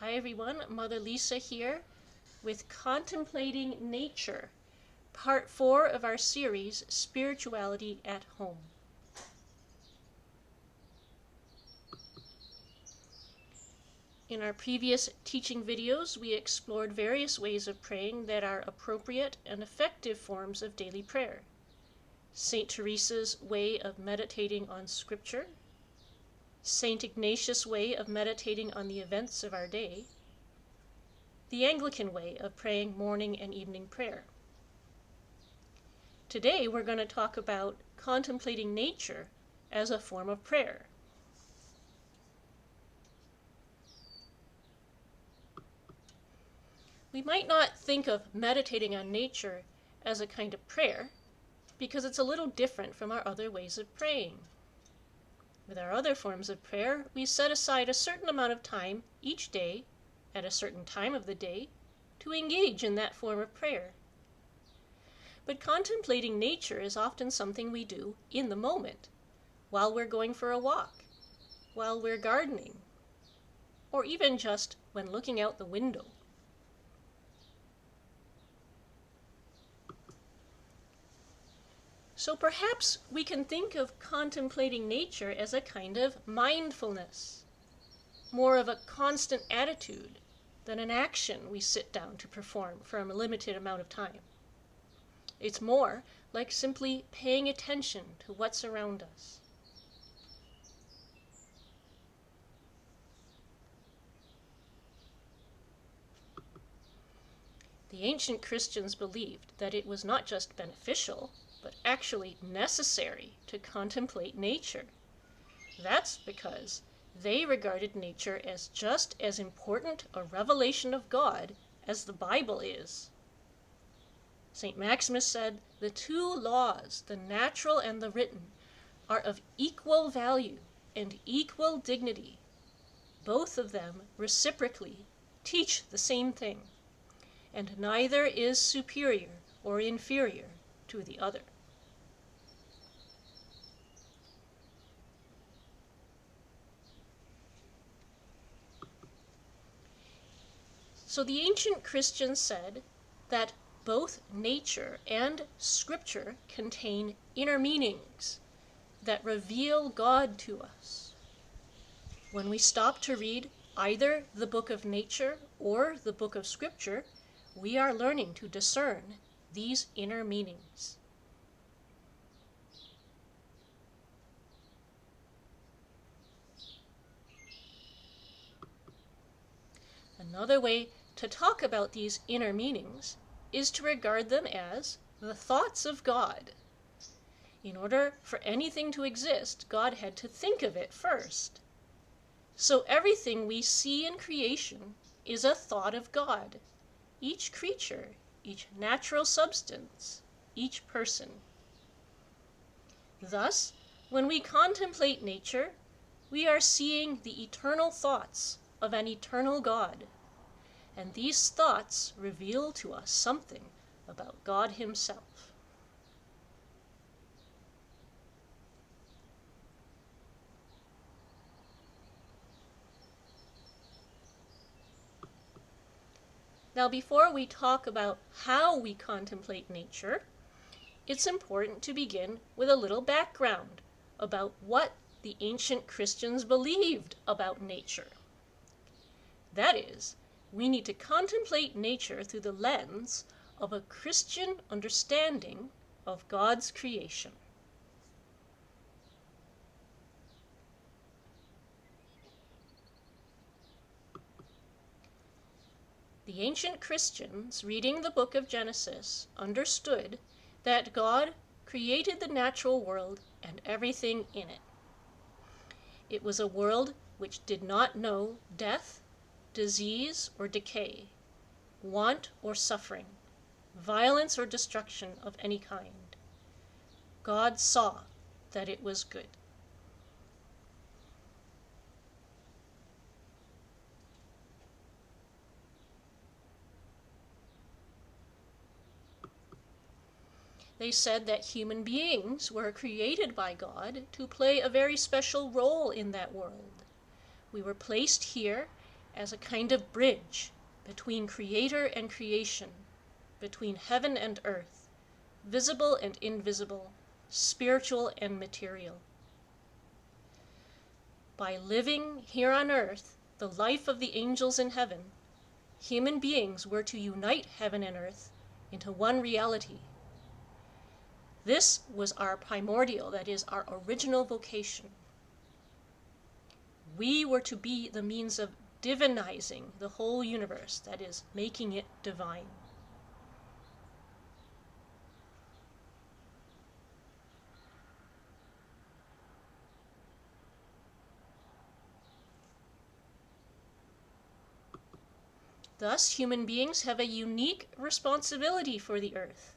Hi everyone, Mother Lisa here with Contemplating Nature, Part 4 of our series, Spirituality at Home. In our previous teaching videos, we explored various ways of praying that are appropriate and effective forms of daily prayer. St. Teresa's way of meditating on Scripture, St. Ignatius' way of meditating on the events of our day, the Anglican way of praying morning and evening prayer. Today we're going to talk about contemplating nature as a form of prayer. We might not think of meditating on nature as a kind of prayer because it's a little different from our other ways of praying. With our other forms of prayer, we set aside a certain amount of time each day at a certain time of the day to engage in that form of prayer. But contemplating nature is often something we do in the moment, while we're going for a walk, while we're gardening, or even just when looking out the window. So perhaps we can think of contemplating nature as a kind of mindfulness, more of a constant attitude than an action we sit down to perform for a limited amount of time. It's more like simply paying attention to what's around us. The ancient Christians believed that it was not just beneficial, but actually necessary to contemplate nature. That's because they regarded nature as just as important a revelation of God as the Bible is. St. Maximus said, "The two laws, the natural and the written, are of equal value and equal dignity. Both of them reciprocally teach the same thing, and neither is superior or inferior to the other." So the ancient Christians said that both nature and Scripture contain inner meanings that reveal God to us. When we stop to read either the book of nature or the book of Scripture, we are learning to discern these inner meanings. Another way to talk about these inner meanings is to regard them as the thoughts of God. In order for anything to exist, God had to think of it first. So everything we see in creation is a thought of God. Each creature, each natural substance, each person. Thus, when we contemplate nature, we are seeing the eternal thoughts of an eternal God. And these thoughts reveal to us something about God Himself. Now, before we talk about how we contemplate nature, it's important to begin with a little background about what the ancient Christians believed about nature. That is, we need to contemplate nature through the lens of a Christian understanding of God's creation. The ancient Christians, reading the book of Genesis, understood that God created the natural world and everything in it. It was a world which did not know death, disease or decay, want or suffering, violence or destruction of any kind. God saw that it was good. They said that human beings were created by God to play a very special role in that world. We were placed here as a kind of bridge between creator and creation, between heaven and earth, visible and invisible, spiritual and material. By living here on earth the life of the angels in heaven, human beings were to unite heaven and earth into one reality. This was our primordial, that is, our original vocation. We were to be the means of divinizing the whole universe, that is, making it divine. Thus, human beings have a unique responsibility for the earth.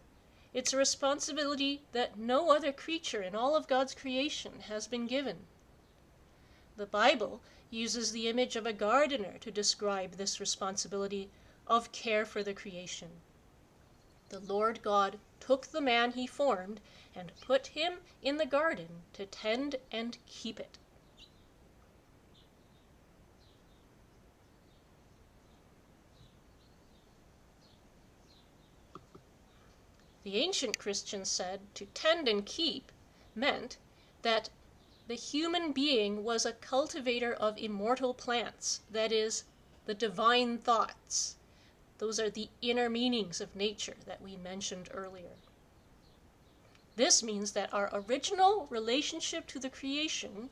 It's a responsibility that no other creature in all of God's creation has been given. The Bible uses the image of a gardener to describe this responsibility of care for the creation. The Lord God took the man he formed and put him in the garden to tend and keep it. The ancient Christians said to tend and keep meant that the human being was a cultivator of immortal plants, that is, the divine thoughts. Those are the inner meanings of nature that we mentioned earlier. This means that our original relationship to the creation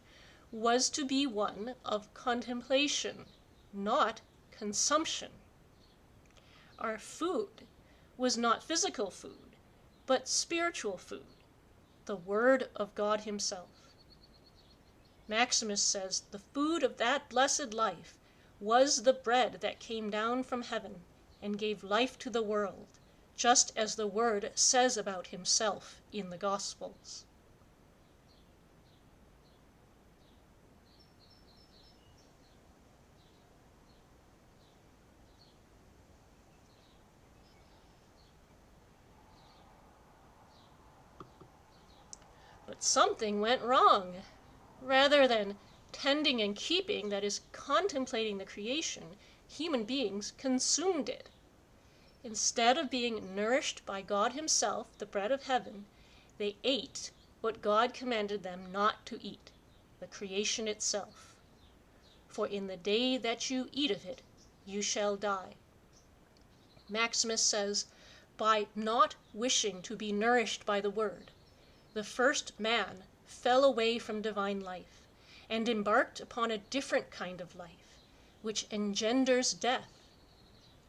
was to be one of contemplation, not consumption. Our food was not physical food, but spiritual food, the Word of God Himself. Maximus says, the food of that blessed life was the bread that came down from heaven and gave life to the world, just as the Word says about Himself in the Gospels. But something went wrong. Rather than tending and keeping, that is, contemplating the creation, human beings consumed it. Instead of being nourished by God Himself, the bread of heaven, they ate what God commanded them not to eat, the creation itself. For in the day that you eat of it, you shall die. Maximus says, by not wishing to be nourished by the Word, the first man fell away from divine life and embarked upon a different kind of life, which engenders death,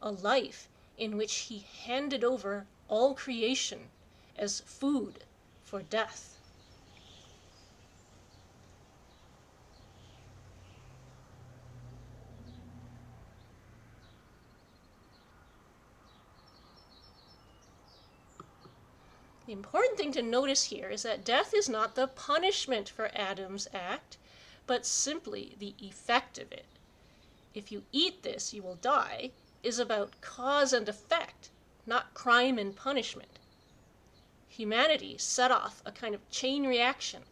a life in which he handed over all creation as food for death. The important thing to notice here is that death is not the punishment for Adam's act, but simply the effect of it. If you eat this, you will die, is about cause and effect, not crime and punishment. Humanity set off a kind of chain reaction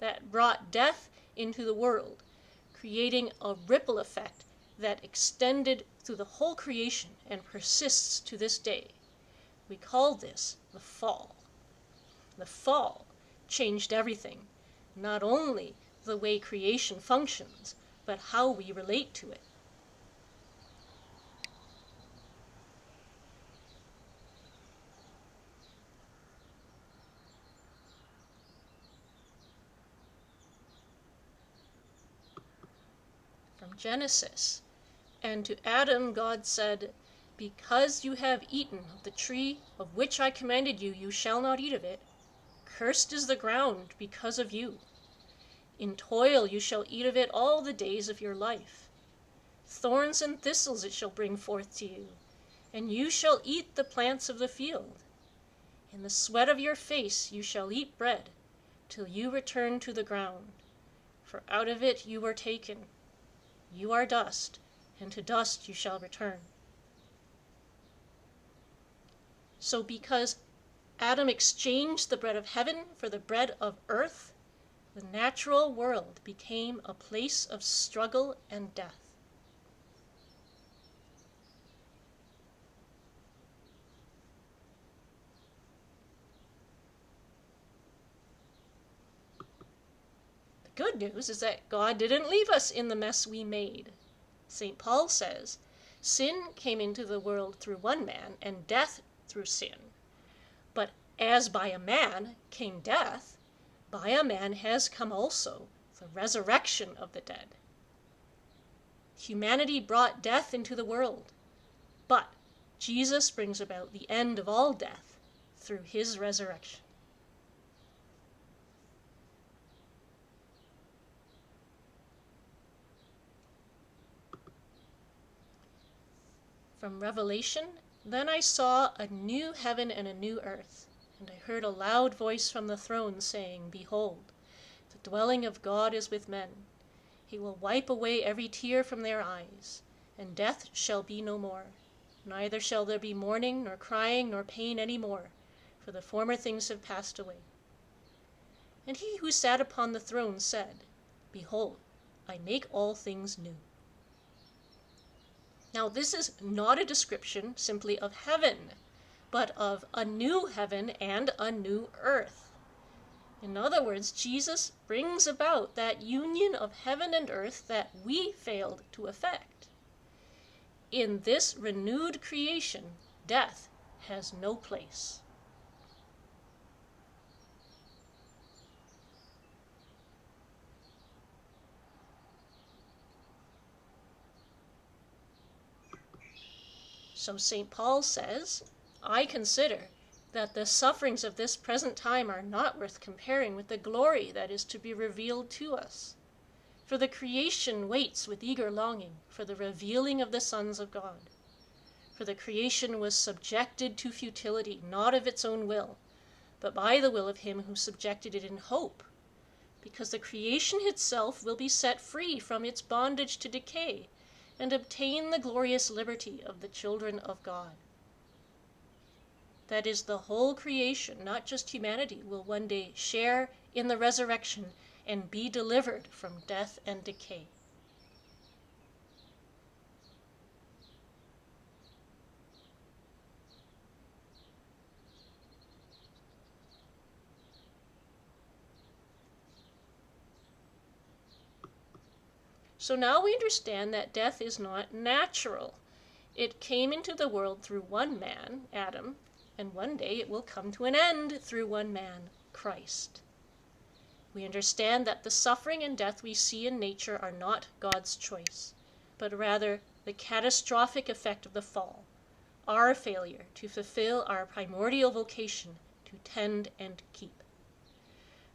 that brought death into the world, creating a ripple effect that extended through the whole creation and persists to this day. We call this the fall. The fall changed everything, not only the way creation functions, but how we relate to it. From Genesis, and to Adam God said, because you have eaten of the tree of which I commanded you, you shall not eat of it. Cursed is the ground because of you. In toil you shall eat of it all the days of your life. Thorns and thistles it shall bring forth to you, and you shall eat the plants of the field. In the sweat of your face you shall eat bread, till you return to the ground. For out of it you were taken. You are dust, and to dust you shall return. So because Adam exchanged the bread of heaven for the bread of earth, the natural world became a place of struggle and death. good news is that God didn't leave us in the mess we made. St. Paul says, sin came into the world through one man, and death through sin. But as by a man came death, by a man has come also the resurrection of the dead. Humanity brought death into the world, but Jesus brings about the end of all death through his resurrection. From Revelation, then I saw a new heaven and a new earth, and I heard a loud voice from the throne saying, Behold, the dwelling of God is with men. He will wipe away every tear from their eyes, and death shall be no more. Neither shall there be mourning, nor crying, nor pain any more, for the former things have passed away. And he who sat upon the throne said, Behold, I make all things new. Now this is not a description simply of heaven, but of a new heaven and a new earth. In other words, Jesus brings about that union of heaven and earth that we failed to effect. In this renewed creation, death has no place. So St. Paul says, I consider that the sufferings of this present time are not worth comparing with the glory that is to be revealed to us. For the creation waits with eager longing for the revealing of the sons of God. For the creation was subjected to futility, not of its own will, but by the will of him who subjected it in hope, because the creation itself will be set free from its bondage to decay, and obtain the glorious liberty of the children of God. That is, the whole creation, not just humanity, will one day share in the resurrection and be delivered from death and decay. So now we understand that death is not natural. It came into the world through one man, Adam, and one day it will come to an end through one man, Christ. We understand that the suffering and death we see in nature are not God's choice, but rather the catastrophic effect of the fall, our failure to fulfill our primordial vocation to tend and keep.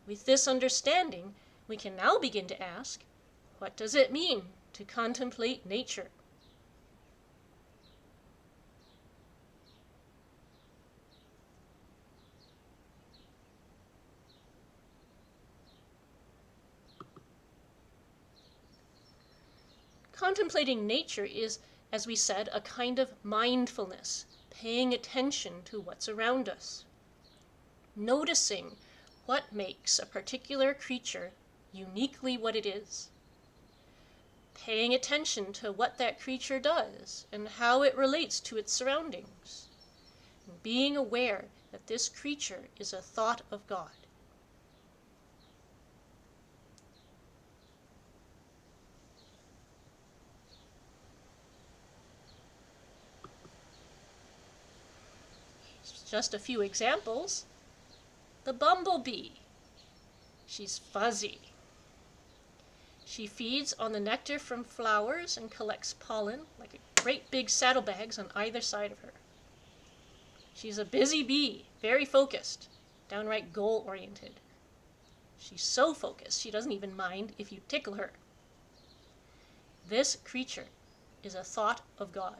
With this understanding, we can now begin to ask, what does it mean to contemplate nature? Contemplating nature is, as we said, a kind of mindfulness, paying attention to what's around us, noticing what makes a particular creature uniquely what it is, paying attention to what that creature does and how it relates to its surroundings, and being aware that this creature is a thought of God. Just a few examples. The bumblebee. She's fuzzy. She feeds on the nectar from flowers and collects pollen like great big saddlebags on either side of her. She's a busy bee, very focused, downright goal-oriented. She's so focused she doesn't even mind if you tickle her. This creature is a thought of God.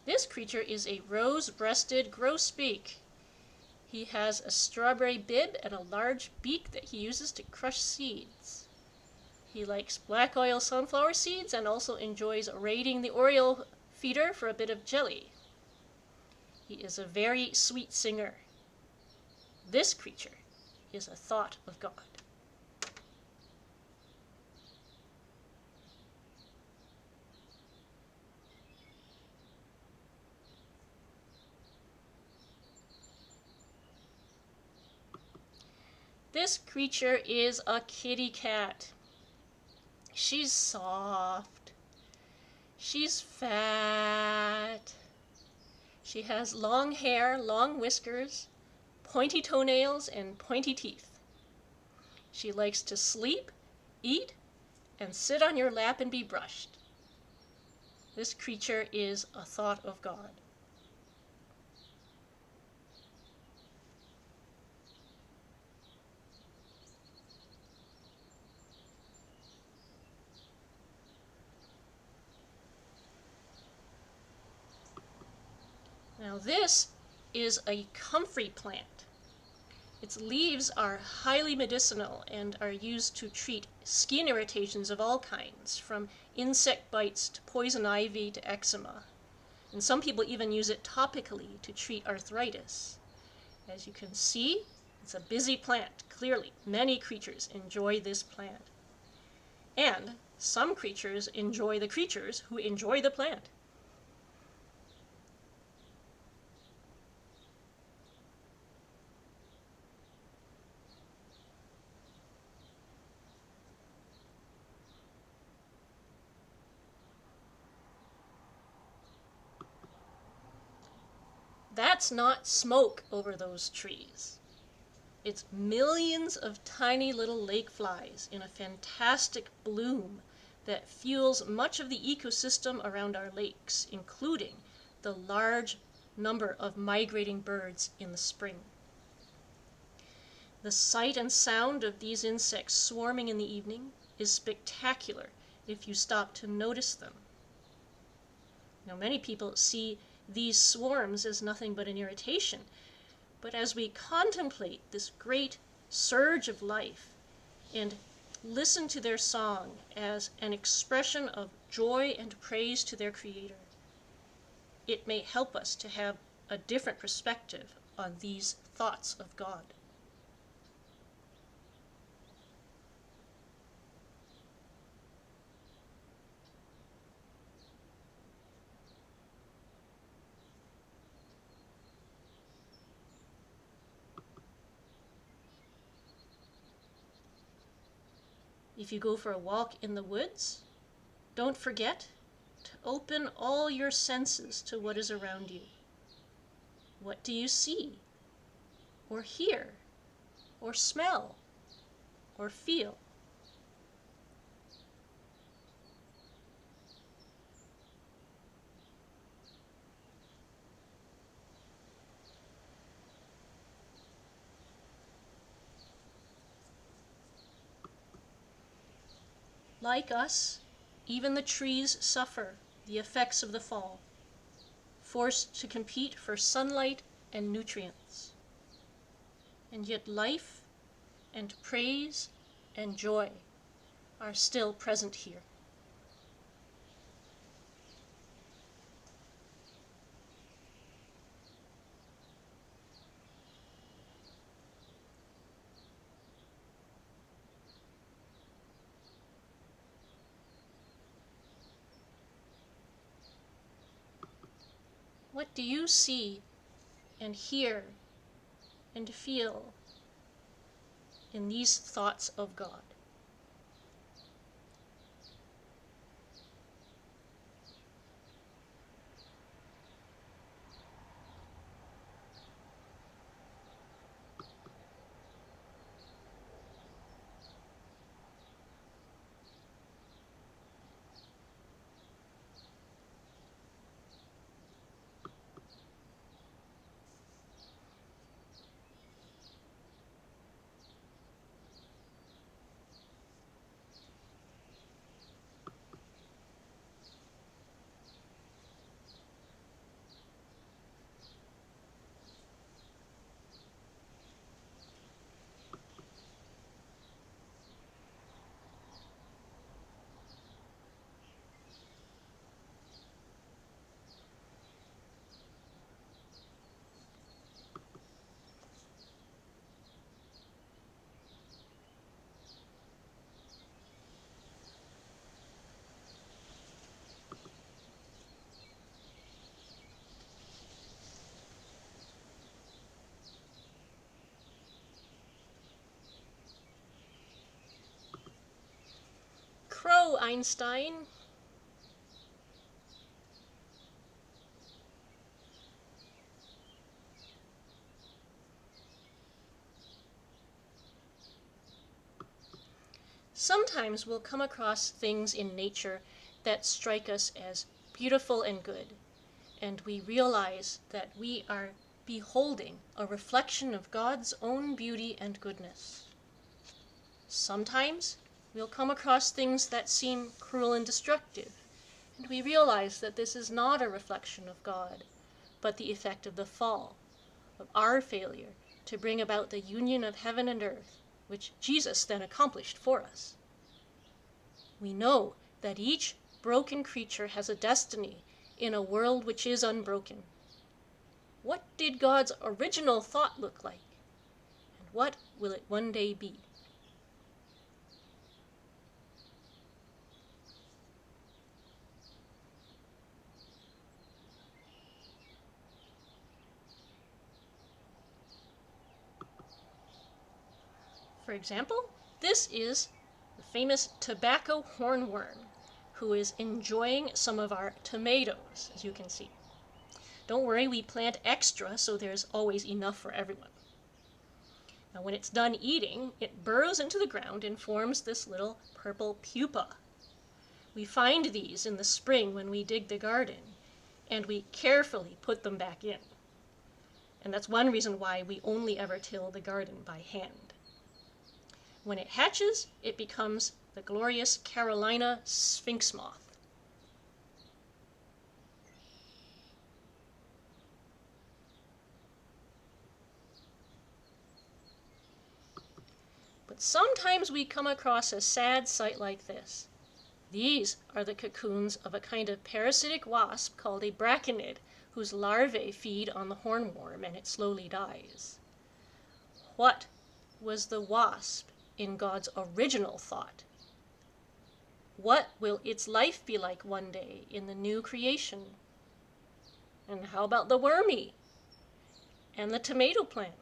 This creature is a rose-breasted grosbeak. He has a strawberry bib and a large beak that he uses to crush seeds. He likes black oil sunflower seeds and also enjoys raiding the oriole feeder for a bit of jelly. He is a very sweet singer. This creature is a thought of God. This creature is a kitty cat. She's soft. She's fat. She has long hair, long whiskers, pointy toenails, and pointy teeth. She likes to sleep, eat, and sit on your lap and be brushed. This creature is a thought of God. Now this is a comfrey plant. Its leaves are highly medicinal and are used to treat skin irritations of all kinds, from insect bites to poison ivy to eczema. And some people even use it topically to treat arthritis. As you can see, it's a busy plant. Clearly, many creatures enjoy this plant. And some creatures enjoy the creatures who enjoy the plant. That's not smoke over those trees. It's millions of tiny little lake flies in a fantastic bloom that fuels much of the ecosystem around our lakes, including the large number of migrating birds in the spring. The sight and sound of these insects swarming in the evening is spectacular if you stop to notice them. Now, many people see these swarms as nothing but an irritation, but as we contemplate this great surge of life and listen to their song as an expression of joy and praise to their Creator, it may help us to have a different perspective on these thoughts of God. If you go for a walk in the woods, don't forget to open all your senses to what is around you. What do you see, or hear, or smell, or feel? Like us, even the trees suffer the effects of the fall, forced to compete for sunlight and nutrients. And yet life and praise and joy are still present here. What do you see and hear and feel in these thoughts of God? Hello, Einstein. Sometimes we'll come across things in nature that strike us as beautiful and good, and we realize that we are beholding a reflection of God's own beauty and goodness. Sometimes we'll come across things that seem cruel and destructive, and we realize that this is not a reflection of God, but the effect of the fall, of our failure to bring about the union of heaven and earth, which Jesus then accomplished for us. We know that each broken creature has a destiny in a world which is unbroken. What did God's original thought look like? And what will it one day be? For example, this is the famous tobacco hornworm, who is enjoying some of our tomatoes, as you can see. Don't worry, we plant extra, so there's always enough for everyone. Now, when it's done eating, it burrows into the ground and forms this little purple pupa. We find these in the spring when we dig the garden, and we carefully put them back in. And that's one reason why we only ever till the garden by hand. When it hatches, it becomes the glorious Carolina sphinx moth. But sometimes we come across a sad sight like this. These are the cocoons of a kind of parasitic wasp called a braconid, whose larvae feed on the hornworm and it slowly dies. What was the wasp in God's original thought? What will its life be like one day in the new creation? And how about the wormy and the tomato plant?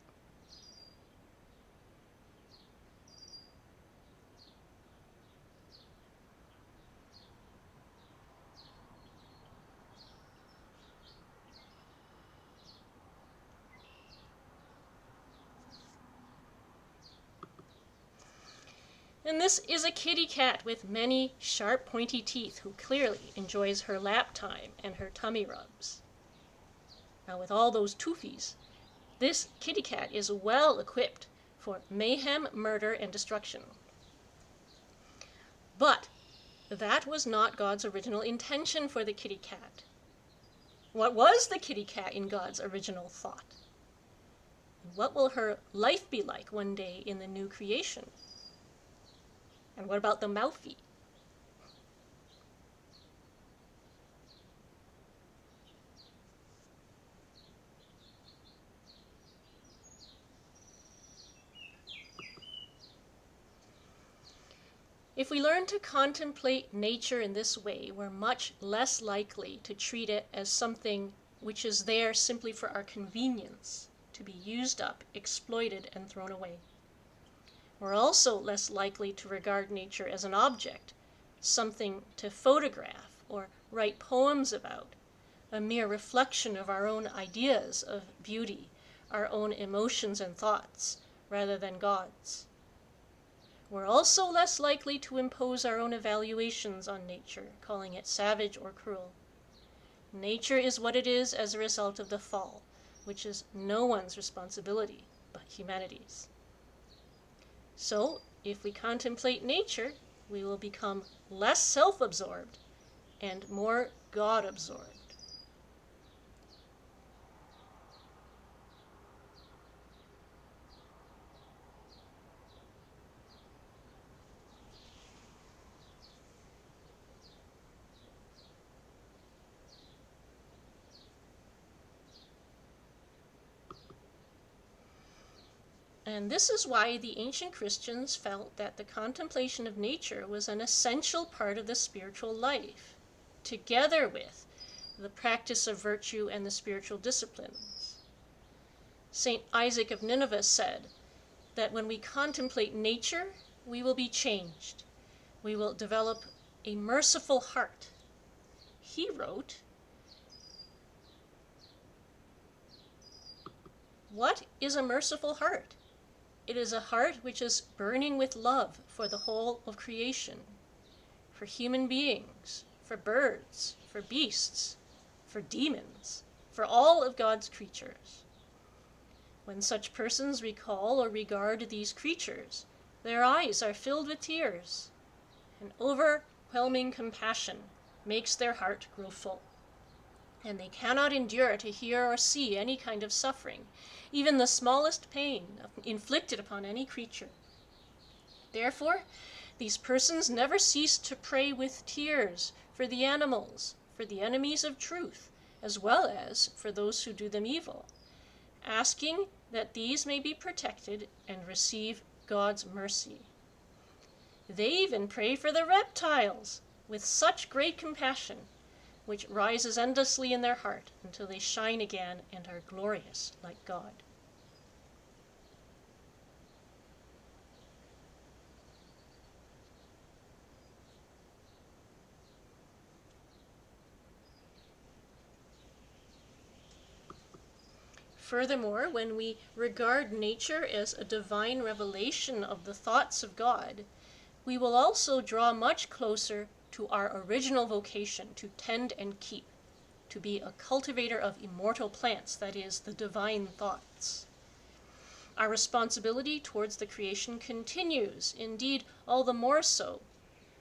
And this is a kitty cat with many sharp, pointy teeth who clearly enjoys her lap time and her tummy rubs. Now, with all those toofies, this kitty cat is well equipped for mayhem, murder, and destruction. But that was not God's original intention for the kitty cat. What was the kitty cat in God's original thought? And what will her life be like one day in the new creation? And what about the mouthy? If we learn to contemplate nature in this way, we're much less likely to treat it as something which is there simply for our convenience, to be used up, exploited, and thrown away. We're also less likely to regard nature as an object, something to photograph or write poems about, a mere reflection of our own ideas of beauty, our own emotions and thoughts, rather than God's. We're also less likely to impose our own evaluations on nature, calling it savage or cruel. Nature is what it is as a result of the fall, which is no one's responsibility but humanity's. So, if we contemplate nature, we will become less self-absorbed and more God-absorbed. And this is why the ancient Christians felt that the contemplation of nature was an essential part of the spiritual life, together with the practice of virtue and the spiritual disciplines. St. Isaac of Nineveh said that when we contemplate nature, we will be changed. We will develop a merciful heart. He wrote, "What is a merciful heart? It is a heart which is burning with love for the whole of creation, for human beings, for birds, for beasts, for demons, for all of God's creatures. When such persons recall or regard these creatures, their eyes are filled with tears. An overwhelming compassion makes their heart grow full, and they cannot endure to hear or see any kind of suffering, even the smallest pain inflicted upon any creature. Therefore, these persons never cease to pray with tears for the animals, for the enemies of truth, as well as for those who do them evil, asking that these may be protected and receive God's mercy. They even pray for the reptiles with such great compassion, which rises endlessly in their heart until they shine again and are glorious like God." Furthermore, when we regard nature as a divine revelation of the thoughts of God, we will also draw much closer to our original vocation to tend and keep, to be a cultivator of immortal plants, that is, the divine thoughts. Our responsibility towards the creation continues, indeed, all the more so.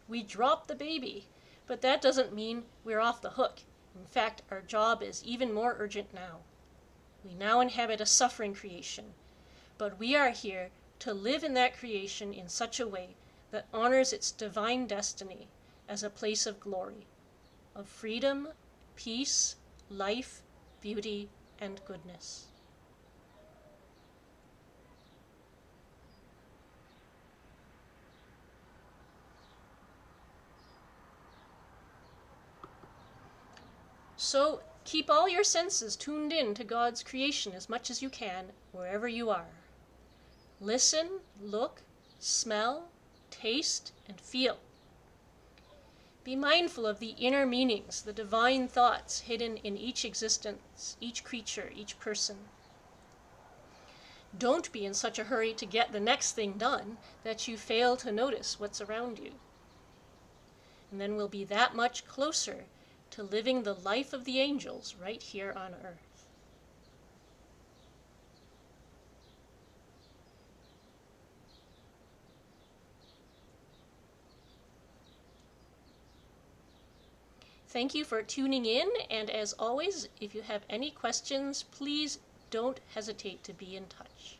We drop the baby, but that doesn't mean we're off the hook. In fact, our job is even more urgent now. We now inhabit a suffering creation, but we are here to live in that creation in such a way that honors its divine destiny as a place of glory, of freedom, peace, life, beauty, and goodness. So keep all your senses tuned in to God's creation as much as you can, wherever you are. Listen, look, smell, taste, and feel. Be mindful of the inner meanings, the divine thoughts hidden in each existence, each creature, each person. Don't be in such a hurry to get the next thing done that you fail to notice what's around you. And then we'll be that much closer to living the life of the angels right here on earth. Thank you for tuning in, and as always, if you have any questions, please don't hesitate to be in touch.